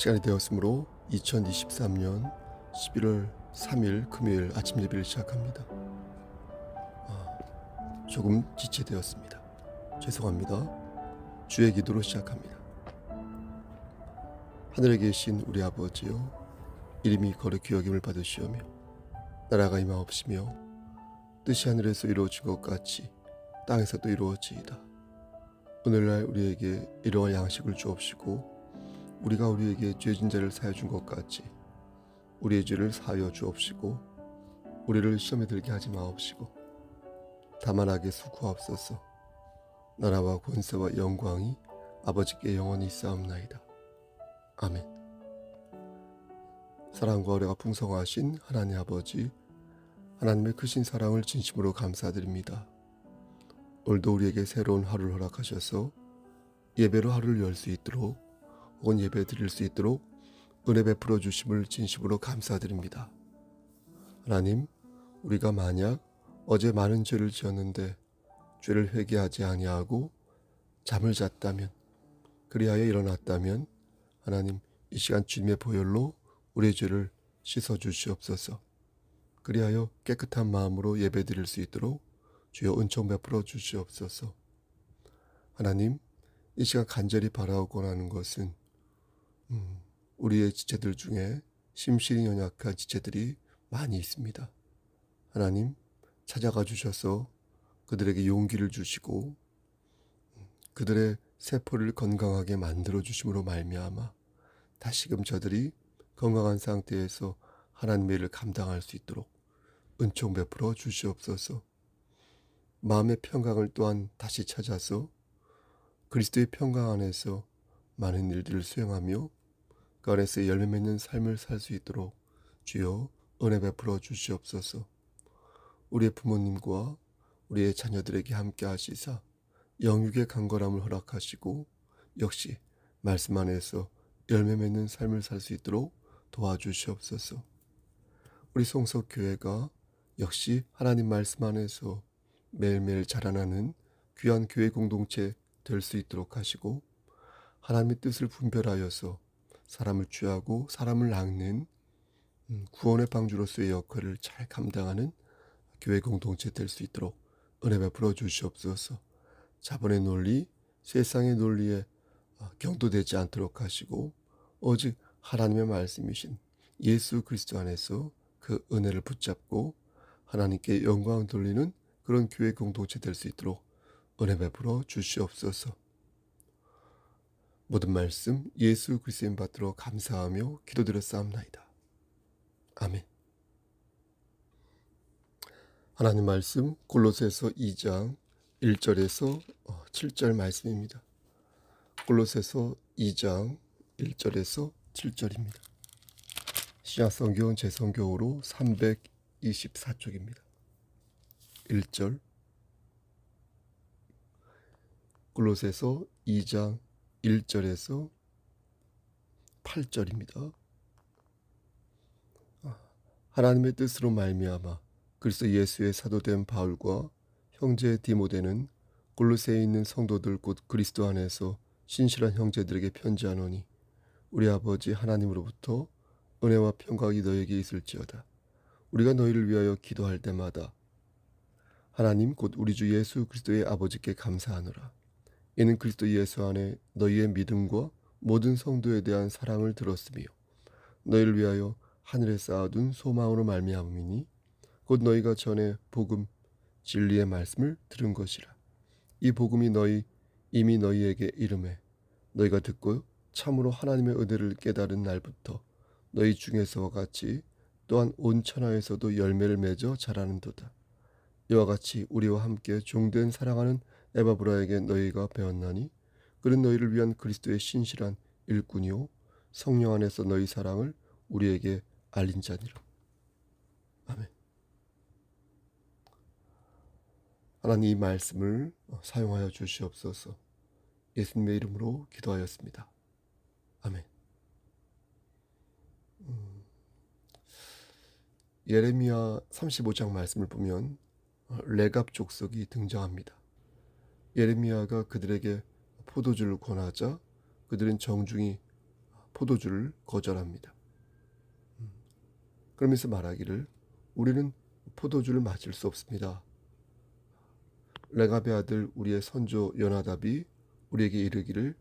시간이 되었으므로 2023년 11월 3일 금요일 아침 예배를 시작합니다. 조금 지체되었습니다. 죄송합니다. 주의 기도로 시작합니다. 하늘에 계신 우리 아버지여, 이름이 거룩히 여김을 받으시오며 나라가 임하옵시며 뜻이 하늘에서 이루어진 것 같이 땅에서도 이루어지이다. 오늘날 우리에게 일용할 양식을 주옵시고 우리가 우리에게 죄진 자를 사하여 준 것 같이 우리의 죄를 사하여 주옵시고 우리를 시험에 들게 하지 마옵시고 다만 악에서 구하옵소서. 나라와 권세와 영광이 아버지께 영원히 있사옵나이다. 아멘. 사랑과 은혜가 풍성하신 하나님 아버지, 하나님의 크신 사랑을 진심으로 감사드립니다. 오늘도 우리에게 새로운 하루를 허락하셔서 예배로 하루를 열 수 있도록 혹은 예배 드릴 수 있도록 은혜 베풀어 주심을 진심으로 감사드립니다. 하나님, 우리가 만약 어제 많은 죄를 지었는데 죄를 회개하지 아니하고 잠을 잤다면, 그리하여 일어났다면 하나님, 이 시간 주님의 보혈로 우리의 죄를 씻어 주시옵소서. 그리하여 깨끗한 마음으로 예배 드릴 수 있도록 주여 은총 베풀어 주시옵소서. 하나님, 이 시간 간절히 바라고 하는 것은 우리의 지체들 중에 심신이 연약한 지체들이 많이 있습니다. 하나님, 찾아가 주셔서 그들에게 용기를 주시고 그들의 세포를 건강하게 만들어 주심으로 말미암아 다시금 저들이 건강한 상태에서 하나님의 일을 감당할 수 있도록 은총 베풀어 주시옵소서. 마음의 평강을 또한 다시 찾아서 그리스도의 평강 안에서 많은 일들을 수행하며 그 안에서 열매 맺는 삶을 살 수 있도록 주여 은혜 베풀어 주시옵소서. 우리의 부모님과 우리의 자녀들에게 함께 하시사 영육의 강건함을 허락하시고 역시 말씀 안에서 열매 맺는 삶을 살 수 있도록 도와주시옵소서. 우리 송석교회가 역시 하나님 말씀 안에서 매일매일 자라나는 귀한 교회 공동체 될 수 있도록 하시고 하나님의 뜻을 분별하여서 사람을 취하고 사람을 낚는 구원의 방주로서의 역할을 잘 감당하는 교회 공동체 될 수 있도록 은혜 베풀어 주시옵소서. 자본의 논리, 세상의 논리에 경도되지 않도록 하시고 오직 하나님의 말씀이신 예수 그리스도 안에서 그 은혜를 붙잡고 하나님께 영광 돌리는 그런 교회 공동체 될 수 있도록 은혜 베풀어 주시옵소서. 모든 말씀 예수 그리스도인 받들어 감사하며 기도드렸사옵나이다. 아멘. 하나님 말씀 골로새서 2장 1절에서 7절 말씀입니다. 골로새서 2장 1절에서 7절입니다. 신약성경 제성경으로 324쪽입니다. 1절 골로새서 2장 1절에서 8절입니다. 하나님의 뜻으로 말미암아 그리스도 예수의 사도된 바울과 형제 디모데는 골로새에 있는 성도들 곧 그리스도 안에서 신실한 형제들에게 편지하노니 우리 아버지 하나님으로부터 은혜와 평강이 너에게 있을지어다. 우리가 너희를 위하여 기도할 때마다 하나님 곧 우리 주 예수 그리스도의 아버지께 감사하노라. 이는 그리스도 예수 안에 너희의 믿음과 모든 성도에 대한 사랑을 들었으며 너희를 위하여 하늘에 쌓아둔 소망으로 말미암음이니 곧 너희가 전에 복음 진리의 말씀을 들은 것이라. 이 복음이 이미 너희에게 이름에 너희가 듣고 참으로 하나님의 은혜를 깨달은 날부터 너희 중에서와 같이 또한 온 천하에서도 열매를 맺어 자라는도다. 이와 같이 우리와 함께 종된 사랑하는 에바브라에게 너희가 배웠나니 그는 너희를 위한 그리스도의 신실한 일꾼이요 성령 안에서 너희 사랑을 우리에게 알린 자니라. 아멘. 하나님 이 말씀을 사용하여 주시옵소서. 예수님의 이름으로 기도하였습니다. 아멘. 예레미야 35장 말씀을 보면 레갑 족속이 등장합니다. 예레미야가 그들에게 포도주를 권하자 그들은 정중히 포도주를 거절합니다. 그러면서 말하기를 우리는 포도주를 마실 수 없습니다. 레갑의 아들 우리의 선조 요나답이 우리에게 이르기를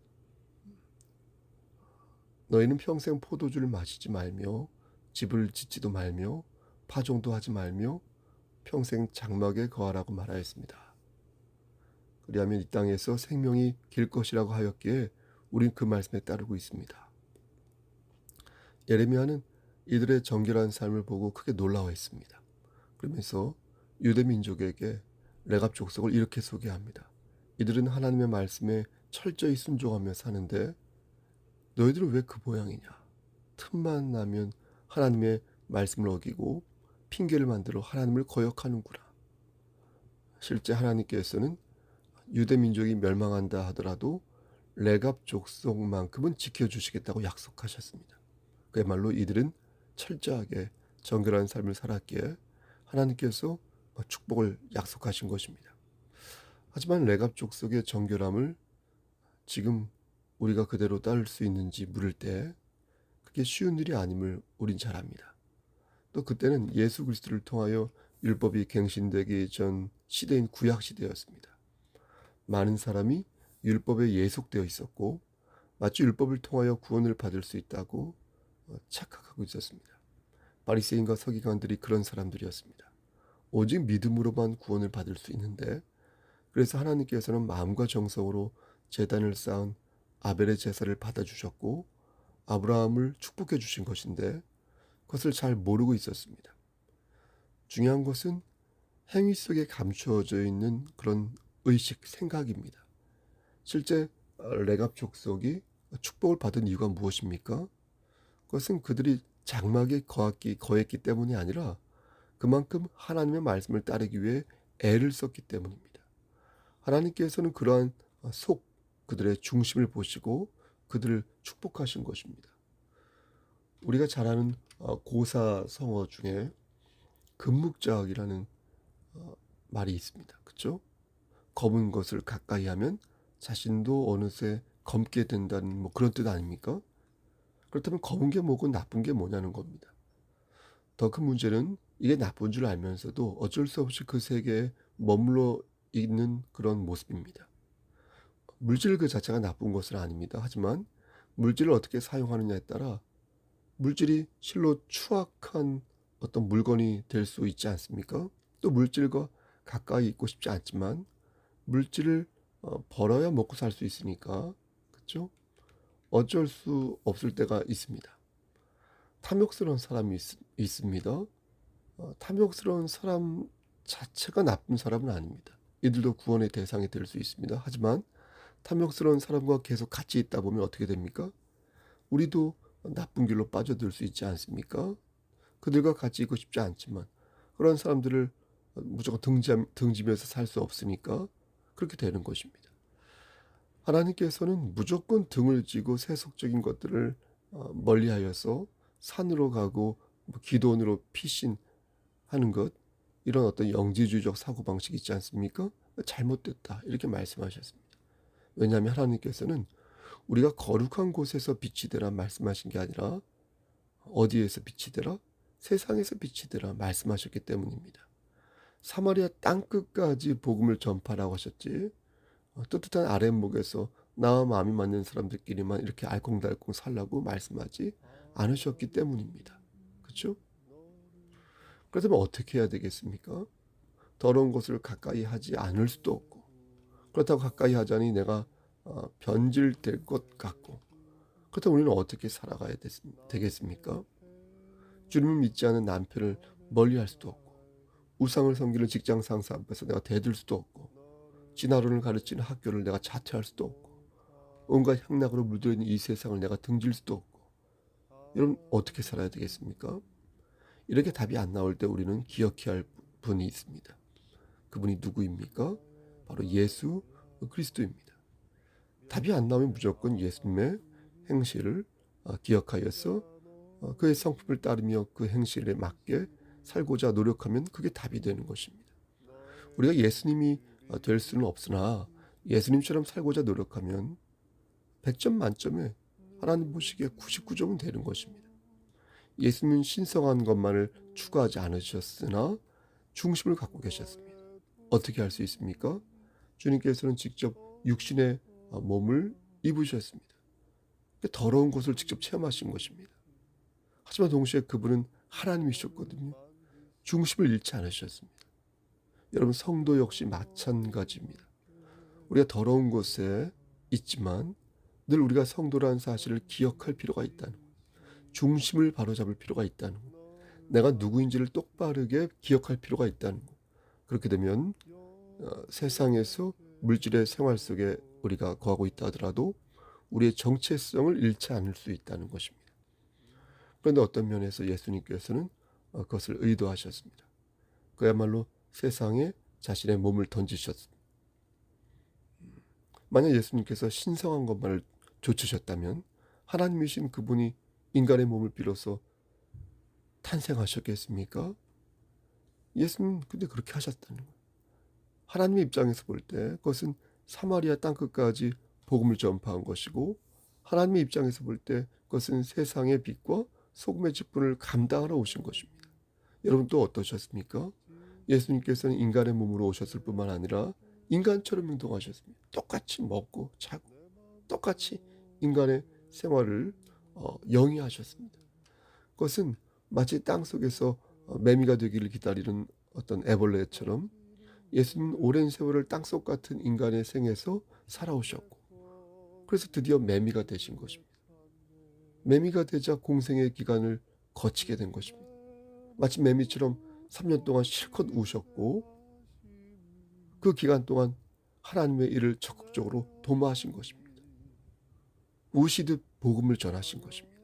너희는 평생 포도주를 마시지 말며 집을 짓지도 말며 파종도 하지 말며 평생 장막에 거하라고 말하였습니다. 그리하면 이 땅에서 생명이 길 것이라고 하였기에 우린 그 말씀에 따르고 있습니다. 예레미야는 이들의 정결한 삶을 보고 크게 놀라워했습니다. 그러면서 유대 민족에게 레갑 족속을 이렇게 소개합니다. 이들은 하나님의 말씀에 철저히 순종하며 사는데 너희들은 왜 그 모양이냐? 틈만 나면 하나님의 말씀을 어기고 핑계를 만들어 하나님을 거역하는구나. 실제 하나님께서는 유대 민족이 멸망한다 하더라도 레갑 족속만큼은 지켜주시겠다고 약속하셨습니다. 그야말로 이들은 철저하게 정결한 삶을 살았기에 하나님께서 축복을 약속하신 것입니다. 하지만 레갑 족속의 정결함을 지금 우리가 그대로 따를 수 있는지 물을 때 그게 쉬운 일이 아님을 우린 잘 압니다. 또 그때는 예수 그리스도를 통하여 율법이 갱신되기 전 시대인 구약 시대였습니다. 많은 사람이 율법에 예속되어 있었고 마치 율법을 통하여 구원을 받을 수 있다고 착각하고 있었습니다. 바리새인과 서기관들이 그런 사람들이었습니다. 오직 믿음으로만 구원을 받을 수 있는데 그래서 하나님께서는 마음과 정성으로 제단을 쌓은 아벨의 제사를 받아주셨고 아브라함을 축복해 주신 것인데 그것을 잘 모르고 있었습니다. 중요한 것은 행위 속에 감추어져 있는 그런 의식, 생각입니다. 실제 레갑 족속이 축복을 받은 이유가 무엇입니까? 그것은 그들이 장막에 거했기 때문이 아니라 그만큼 하나님의 말씀을 따르기 위해 애를 썼기 때문입니다. 하나님께서는 그러한 그들의 중심을 보시고 그들을 축복하신 것입니다. 우리가 잘 아는 고사성어 중에 금묵자학이라는 말이 있습니다. 그렇죠? 검은 것을 가까이 하면 자신도 어느새 검게 된다는 그런 뜻 아닙니까? 그렇다면 검은 게 뭐고 나쁜 게 뭐냐는 겁니다. 더 큰 문제는 이게 나쁜 줄 알면서도 어쩔 수 없이 그 세계에 머물러 있는 그런 모습입니다. 물질 그 자체가 나쁜 것은 아닙니다. 하지만 물질을 어떻게 사용하느냐에 따라 물질이 실로 추악한 어떤 물건이 될 수 있지 않습니까? 또 물질과 가까이 있고 싶지 않지만 물질을 벌어야 먹고 살 수 있으니까 그렇죠? 어쩔 수 없을 때가 있습니다. 탐욕스러운 사람이 있습니다. 탐욕스러운 사람 자체가 나쁜 사람은 아닙니다. 이들도 구원의 대상이 될 수 있습니다. 하지만 탐욕스러운 사람과 계속 같이 있다 보면 어떻게 됩니까? 우리도 나쁜 길로 빠져들 수 있지 않습니까? 그들과 같이 있고 싶지 않지만 그런 사람들을 무조건 등지면서 살 수 없으니까 그렇게 되는 것입니다. 하나님께서는 무조건 등을 쥐고 세속적인 것들을 멀리하여서 산으로 가고 기도원으로 피신하는 것, 이런 어떤 영지주의적 사고방식이 있지 않습니까? 잘못됐다 이렇게 말씀하셨습니다. 왜냐하면 하나님께서는 우리가 거룩한 곳에서 빛이 되라 말씀하신 게 아니라 어디에서 빛이 되라? 세상에서 빛이 되라 말씀하셨기 때문입니다. 사마리아 땅끝까지 복음을 전파라고 하셨지 뜨뜻한 아랫목에서 나와 마음이 맞는 사람들끼리만 이렇게 알콩달콩 살라고 말씀하지 않으셨기 때문입니다. 그렇죠? 그렇다면 어떻게 해야 되겠습니까? 더러운 것을 가까이 하지 않을 수도 없고 그렇다고 가까이 하자니 내가 변질될 것 같고 그렇다면 우리는 어떻게 살아가야 되겠습니까? 주님을 믿지 않은 남편을 멀리할 수도 없고 우상을 섬기는 직장 상사 앞에서 내가 대들 수도 없고 진화론을 가르치는 학교를 내가 자퇴할 수도 없고 온갖 향락으로 물들어 있는 이 세상을 내가 등질 수도 없고 여러분 어떻게 살아야 되겠습니까? 이렇게 답이 안 나올 때 우리는 기억해야 할 분이 있습니다. 그분이 누구입니까? 바로 예수 그리스도입니다. 답이 안 나오면 무조건 예수님의 행실을 기억하여서 그의 성품을 따르며 그 행실에 맞게 살고자 노력하면 그게 답이 되는 것입니다. 우리가 예수님이 될 수는 없으나 예수님처럼 살고자 노력하면 100점 만점에 하나님 보시기에 99점은 되는 것입니다. 예수님은 신성한 것만을 추구하지 않으셨으나 중심을 갖고 계셨습니다. 어떻게 할 수 있습니까? 주님께서는 직접 육신의 몸을 입으셨습니다. 더러운 곳을 직접 체험하신 것입니다. 하지만 동시에 그분은 하나님이셨거든요. 중심을 잃지 않으셨습니다. 여러분, 성도 역시 마찬가지입니다. 우리가 더러운 곳에 있지만 늘 우리가 성도라는 사실을 기억할 필요가 있다는 것. 중심을 바로잡을 필요가 있다는 것. 내가 누구인지를 똑바르게 기억할 필요가 있다는 것. 그렇게 되면 세상에서 물질의 생활 속에 우리가 거하고 있다 하더라도 우리의 정체성을 잃지 않을 수 있다는 것입니다. 그런데 어떤 면에서 예수님께서는 그것을 의도하셨습니다. 그야말로 세상에 자신의 몸을 던지셨습니다. 만약 예수님께서 신성한 것만을 좇으셨다면 하나님이신 그분이 인간의 몸을 빌어서 탄생하셨겠습니까? 예수님 근데 그렇게 하셨다는 거예요. 하나님의 입장에서 볼 때 그것은 사마리아 땅끝까지 복음을 전파한 것이고, 하나님의 입장에서 볼 때 그것은 세상의 빛과 소금의 직분을 감당하러 오신 것입니다. 여러분 또 어떠셨습니까? 예수님께서는 인간의 몸으로 오셨을 뿐만 아니라 인간처럼 행동하셨습니다. 똑같이 먹고 자고 똑같이 인간의 생활을 영위하셨습니다. 그것은 마치 땅속에서 매미가 되기를 기다리는 어떤 애벌레처럼 예수님은 오랜 세월을 땅속 같은 인간의 생에서 살아오셨고, 그래서 드디어 매미가 되신 것입니다. 매미가 되자 공생의 기간을 거치게 된 것입니다. 마치 매미처럼 3년 동안 실컷 우셨고, 그 기간 동안 하나님의 일을 적극적으로 도모하신 것입니다. 우시듯 복음을 전하신 것입니다.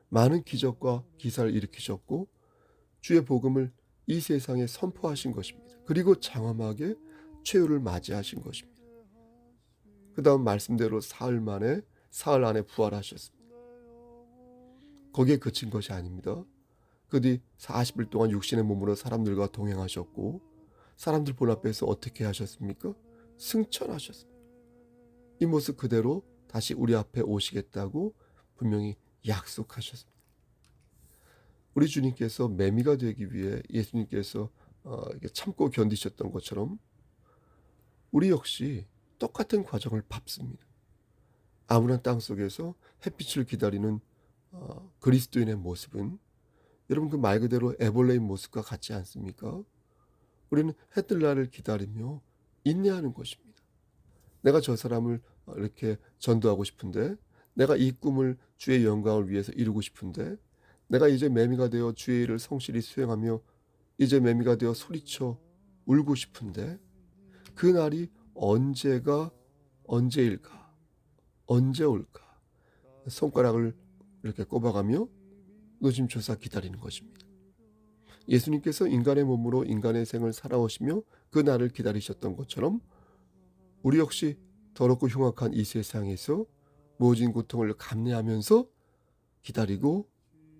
많은 기적과 기사를 일으키셨고 주의 복음을 이 세상에 선포하신 것입니다. 그리고 장엄하게 최후를 맞이하신 것입니다. 그 다음 말씀대로 사흘 안에 부활하셨습니다. 거기에 그친 것이 아닙니다. 그 뒤 40일 동안 육신의 몸으로 사람들과 동행하셨고, 사람들 본 앞에서 어떻게 하셨습니까? 승천하셨습니다. 이 모습 그대로 다시 우리 앞에 오시겠다고 분명히 약속하셨습니다. 우리 주님께서 매미가 되기 위해 예수님께서 참고 견디셨던 것처럼 우리 역시 똑같은 과정을 밟습니다. 아무런 땅속에서 햇빛을 기다리는 그리스도인의 모습은 여러분 그 말 그대로 애벌레의 모습과 같지 않습니까? 우리는 해 뜰 날을 기다리며 인내하는 것입니다. 내가 저 사람을 이렇게 전도하고 싶은데, 내가 이 꿈을 주의 영광을 위해서 이루고 싶은데, 내가 이제 매미가 되어 주의 일을 성실히 수행하며 이제 매미가 되어 소리쳐 울고 싶은데, 그 날이 언제일까? 언제 올까? 손가락을 이렇게 꼽아가며 노심초사 기다리는 것입니다. 예수님께서 인간의 몸으로 인간의 생을 살아오시며 그 날을 기다리셨던 것처럼 우리 역시 더럽고 흉악한 이 세상에서 모진 고통을 감내하면서 기다리고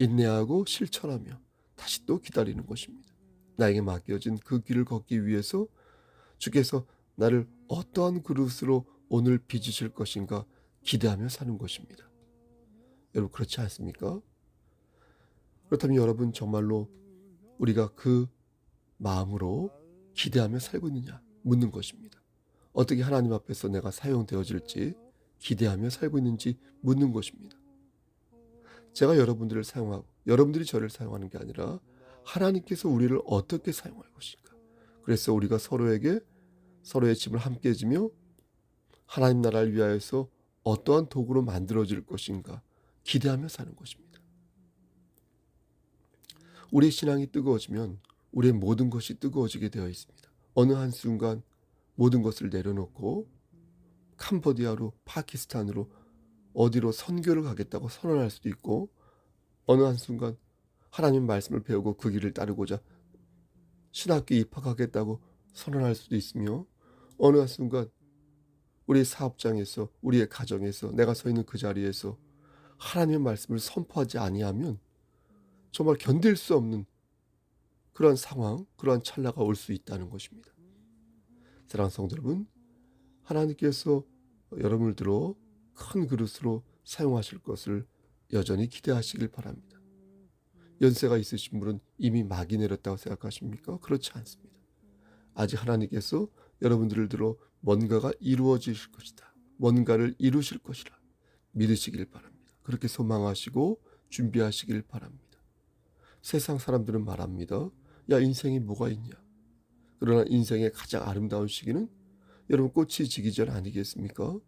인내하고 실천하며 다시 또 기다리는 것입니다. 나에게 맡겨진 그 길을 걷기 위해서 주께서 나를 어떠한 그릇으로 오늘 빚으실 것인가 기대하며 사는 것입니다. 여러분 그렇지 않습니까? 그렇다면 여러분 정말로 우리가 그 마음으로 기대하며 살고 있느냐 묻는 것입니다. 어떻게 하나님 앞에서 내가 사용되어질지 기대하며 살고 있는지 묻는 것입니다. 제가 여러분들을 사용하고 여러분들이 저를 사용하는 게 아니라 하나님께서 우리를 어떻게 사용할 것인가. 그래서 우리가 서로에게 서로의 짐을 함께 지며 하나님 나라를 위하여서 어떠한 도구로 만들어질 것인가 기대하며 사는 것입니다. 우리의 신앙이 뜨거워지면 우리의 모든 것이 뜨거워지게 되어 있습니다. 어느 한순간 모든 것을 내려놓고 캄보디아로 파키스탄으로 어디로 선교를 가겠다고 선언할 수도 있고, 어느 한순간 하나님 말씀을 배우고 그 길을 따르고자 신학교에 입학하겠다고 선언할 수도 있으며, 어느 한순간 우리의 사업장에서 우리의 가정에서 내가 서 있는 그 자리에서 하나님의 말씀을 선포하지 아니하면 정말 견딜 수 없는 그러한 상황, 그러한 찰나가 올 수 있다는 것입니다. 사랑하는 성도 여러분, 하나님께서 여러분을 들어 큰 그릇으로 사용하실 것을 여전히 기대하시길 바랍니다. 연세가 있으신 분은 이미 막이 내렸다고 생각하십니까? 그렇지 않습니다. 아직 하나님께서 여러분들을 들어 뭔가가 이루어지실 것이다, 뭔가를 이루실 것이라 믿으시길 바랍니다. 그렇게 소망하시고 준비하시길 바랍니다. 세상 사람들은 말합니다. 야, 인생이 뭐가 있냐? 그러나 인생의 가장 아름다운 시기는 여러분 꽃이 지기 전 아니겠습니까?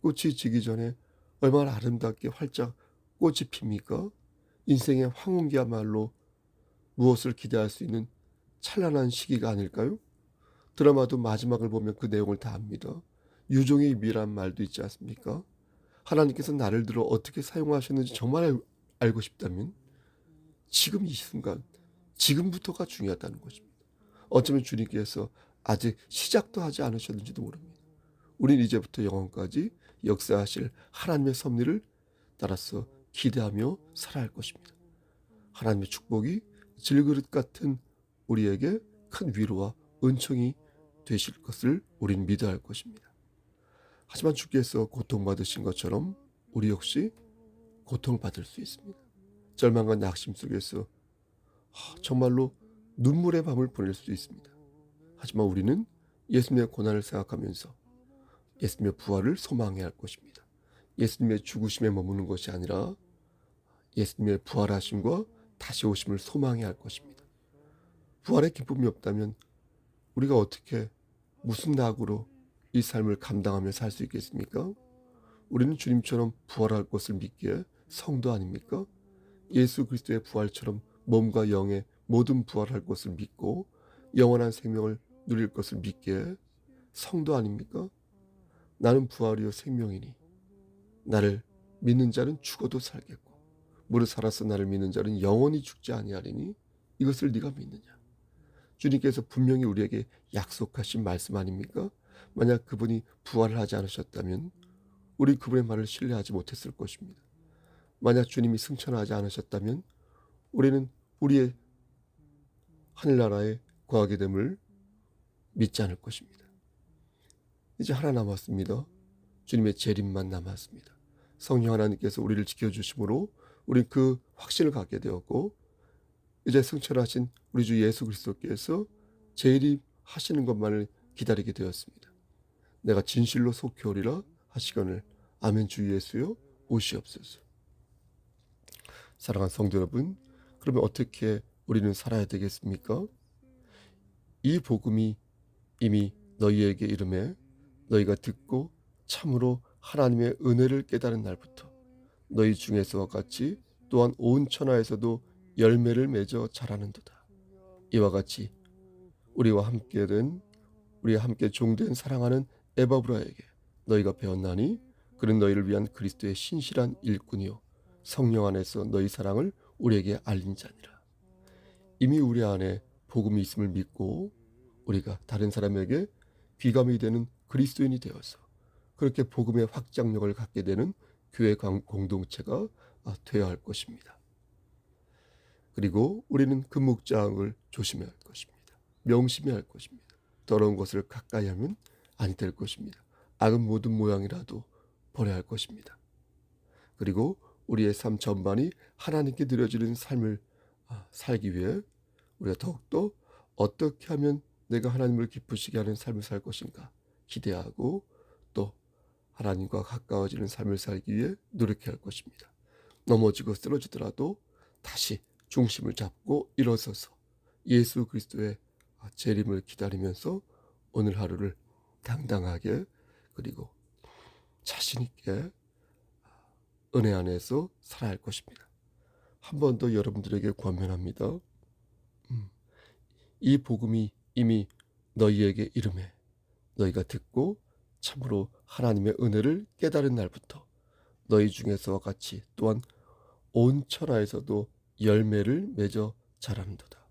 꽃이 지기 전에 얼마나 아름답게 활짝 꽃이 핍니까? 인생의 황혼기야말로 무엇을 기대할 수 있는 찬란한 시기가 아닐까요? 드라마도 마지막을 보면 그 내용을 다 압니다. 유종의 미란 말도 있지 않습니까? 하나님께서 나를 들어 어떻게 사용하셨는지 정말 알고 싶다면 지금 이 순간, 지금부터가 중요하다는 것입니다. 어쩌면 주님께서 아직 시작도 하지 않으셨는지도 모릅니다. 우린 이제부터 영원까지 역사하실 하나님의 섭리를 따라서 기대하며 살아야 할 것입니다. 하나님의 축복이 질그릇 같은 우리에게 큰 위로와 은총이 되실 것을 우린 믿어야 할 것입니다. 하지만 주께서 고통받으신 것처럼 우리 역시 고통을 받을 수 있습니다. 절망과 낙심 속에서 정말로 눈물의 밤을 보낼 수도 있습니다. 하지만 우리는 예수님의 고난을 생각하면서 예수님의 부활을 소망해야 할 것입니다. 예수님의 죽으심에 머무는 것이 아니라 예수님의 부활하심과 다시 오심을 소망해야 할 것입니다. 부활의 기쁨이 없다면 우리가 어떻게 무슨 낙으로 이 삶을 감당하며 살 수 있겠습니까? 우리는 주님처럼 부활할 것을 믿기에 성도 아닙니까? 예수 그리스도의 부활처럼 몸과 영의 모든 부활할 것을 믿고 영원한 생명을 누릴 것을 믿기에 성도 아닙니까? 나는 부활이요 생명이니 나를 믿는 자는 죽어도 살겠고 무릇 살아서 나를 믿는 자는 영원히 죽지 아니하리니 이것을 네가 믿느냐? 주님께서 분명히 우리에게 약속하신 말씀 아닙니까? 만약 그분이 부활을 하지 않으셨다면 우리 그분의 말을 신뢰하지 못했을 것입니다. 만약 주님이 승천하지 않으셨다면 우리는 우리의 하늘나라에 거하게 됨을 믿지 않을 것입니다. 이제 하나 남았습니다. 주님의 재림만 남았습니다. 성령 하나님께서 우리를 지켜주심으로 우리는 그 확신을 갖게 되었고 이제 승천하신 우리 주 예수 그리스도께서 재림하시는 것만을 기다리게 되었습니다. 내가 진실로 속히 오리라 하시거늘 아멘. 주 예수여 오시옵소서. 사랑하는 성도 여러분, 그러면 어떻게 우리는 살아야 되겠습니까? 이 복음이 이미 너희에게 이르매 너희가 듣고 참으로 하나님의 은혜를 깨달은 날부터 너희 중에서와 같이 또한 온 천하에서도 열매를 맺어 자라는도다. 이와 같이 우리와 함께 종된 사랑하는 에바브라에게 너희가 배웠나니 그는 너희를 위한 그리스도의 신실한 일꾼이요 성령 안에서 너희 사랑을 우리에게 알린 자니라. 이미 우리 안에 복음이 있음을 믿고 우리가 다른 사람에게 귀감이 되는 그리스도인이 되어서 그렇게 복음의 확장력을 갖게 되는 교회 공동체가 되어야 할 것입니다. 그리고 우리는 그 목장을 조심해야 할 것입니다. 명심해야 할 것입니다. 더러운 것을 가까이 하면 아니 될 것입니다. 악은 모든 모양이라도 버려야 할 것입니다. 그리고 우리의 삶 전반이 하나님께 드려지는 삶을 살기 위해 우리가 더욱더 어떻게 하면 내가 하나님을 기쁘시게 하는 삶을 살 것인가 기대하고 또 하나님과 가까워지는 삶을 살기 위해 노력해야 할 것입니다. 넘어지고 쓰러지더라도 다시 중심을 잡고 일어서서 예수 그리스도의 재림을 기다리면서 오늘 하루를 당당하게 그리고 자신 있게 은혜 안에서 살아야 할 것입니다. 한 번 더 여러분들에게 권면합니다. 이 복음이 이미 너희에게 이르매 너희가 듣고 참으로 하나님의 은혜를 깨달은 날부터 너희 중에서와 같이 또한 온 천하에서도 열매를 맺어 자라는도다.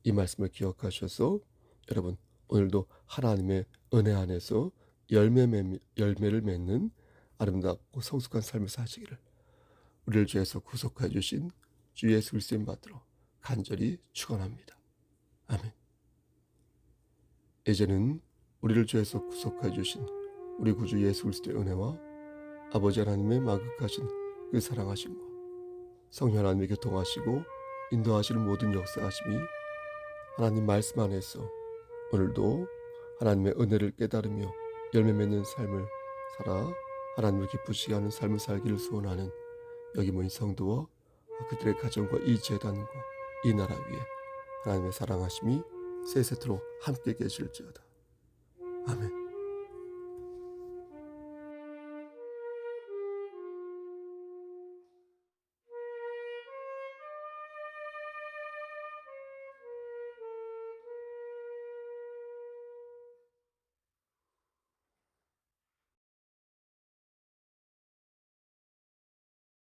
이 말씀을 기억하셔서 여러분 오늘도 하나님의 은혜 안에서 열매를 맺는 아름답고 성숙한 삶을 사시기를 우리를 죄에서 구속해 주신 주 예수 그리스도의 받들어 간절히 축원합니다. 아멘. 이제는 우리를 죄에서 구속해 주신 우리 구주 예수 그리스도의 은혜와 아버지 하나님의 만극하신 그 사랑하심과 성령 하나님의 교통하시고 인도하시는 모든 역사하심이 하나님 말씀 안에서 오늘도 하나님의 은혜를 깨달으며 열매 맺는 삶을 살아 하나님을 기쁘시게 하는 삶을 살기를 소원하는 여기 모인 성도와 그들의 가정과 이 재단과 이 나라 위에 하나님의 사랑하심이 세세토록 함께 계실지어다. 아멘.